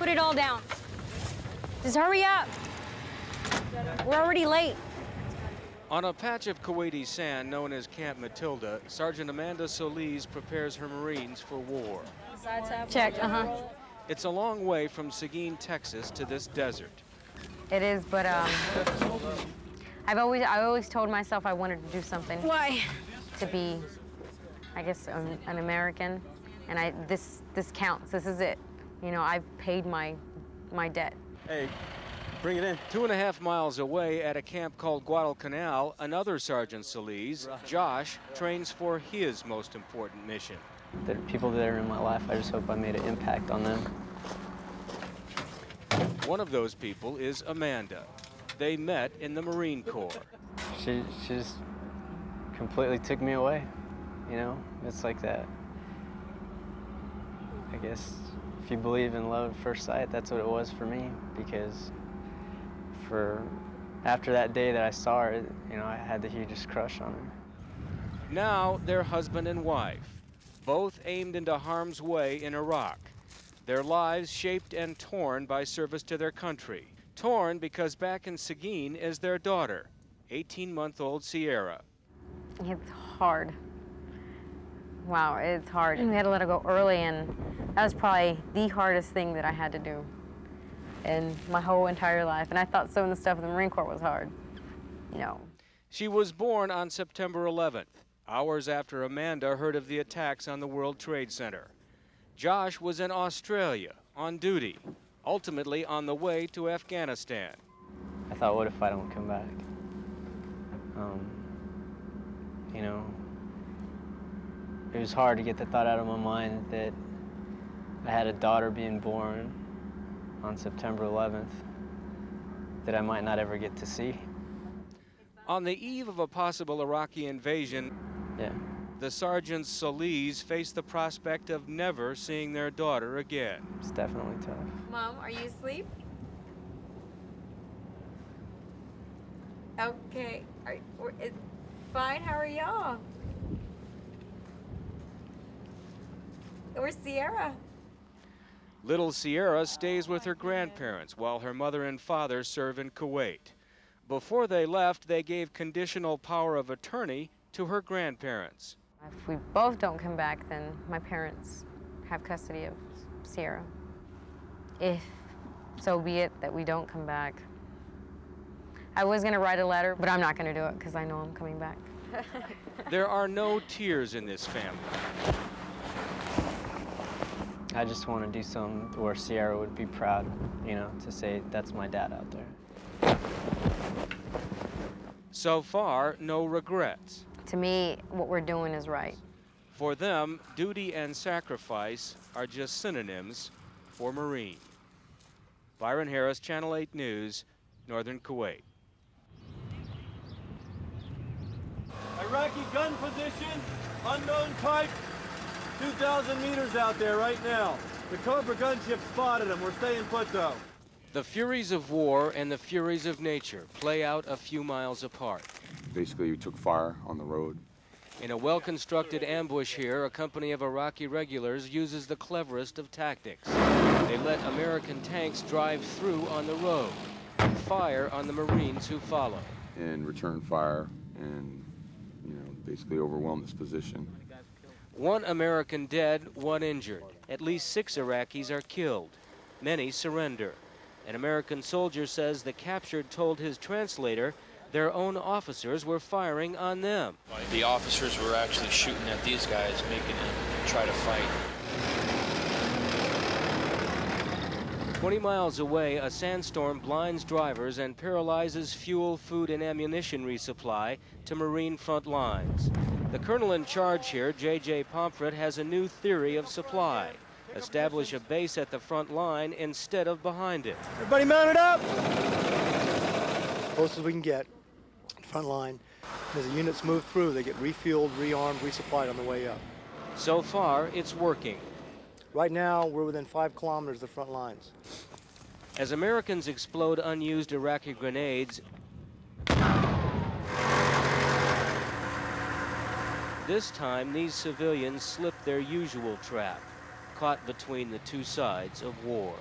Put it all down. Just hurry up. We're already late. On a patch of Kuwaiti sand known as Camp Matilda, Sergeant Amanda Solis prepares her Marines for war. Check, It's a long way from Seguin, Texas to this desert. It is, but I always told myself I wanted to do something. Why? To be, I guess, an American, and this counts. This is it. You know, I've paid my debt. Hey, bring it in. 2.5 miles away at a camp called Guadalcanal, another Sergeant Solis, Josh, trains for his most important mission. The people that are in my life, I just hope I made an impact on them. One of those people is Amanda. They met in the Marine Corps. She just completely took me away, you know? It's like that. I guess if you believe in love at first sight, that's what it was for me, because after that day that I saw her, you know, I had the hugest crush on her. Now they're husband and wife, both aimed into harm's way in Iraq. Their lives shaped and torn by service to their country. Torn because back in Seguin is their daughter, 18-month-old Sierra. It's hard. Wow, it's hard. We had to let her go early, and that was probably the hardest thing that I had to do in my whole entire life. And I thought some of the stuff in the Marine Corps was hard. No. She was born on September 11th, hours after Amanda heard of the attacks on the World Trade Center. Josh was in Australia on duty, ultimately on the way to Afghanistan. I thought, what if I don't come back? You know, it was hard to get the thought out of my mind that I had a daughter being born on September 11th that I might not ever get to see. On the eve of a possible Iraqi invasion, the Sergeants Solis face the prospect of never seeing their daughter again. It's definitely tough. Mom, are you asleep? Okay. It's fine. How are y'all? Where's Sierra? Little Sierra stays with her grandparents while her mother and father serve in Kuwait. Before they left, they gave conditional power of attorney to her grandparents. If we both don't come back, then my parents have custody of Sierra. If so be it that we don't come back. I was going to write a letter, but I'm not going to do it because I know I'm coming back. There are no tears in this family. I just want to do something where Sierra would be proud, you know, to say that's my dad out there. So far, no regrets. To me, what we're doing is right. For them, duty and sacrifice are just synonyms for Marine. Byron Harris, Channel 8 News, Northern Kuwait. Iraqi gun position, unknown type, 2,000 meters out there right now. The Cobra gunship spotted them. We're staying put, though. The furies of war and the furies of nature play out a few miles apart. Basically, we took fire on the road. In a well-constructed ambush here, a company of Iraqi regulars uses the cleverest of tactics. They let American tanks drive through on the road and fire on the Marines who follow. And return fire and, you know, basically overwhelm this position. One American dead, one injured. At least 6 Iraqis are killed. Many surrender. An American soldier says the captured told his translator their own officers were firing on them. The officers were actually shooting at these guys, making them try to fight. 20 miles away, a sandstorm blinds drivers and paralyzes fuel, food, and ammunition resupply to Marine front lines. The colonel in charge here, J.J. Pomfret, has a new theory of supply. Establish a base at the front line instead of behind it. Everybody mounted up! As close as we can get. Front line. As the units move through, they get refueled, rearmed, resupplied on the way up. So far, it's working. Right now, we're within 5 kilometers of the front lines. As Americans explode unused Iraqi grenades, this time these civilians slip their usual trap, caught between the two sides of war.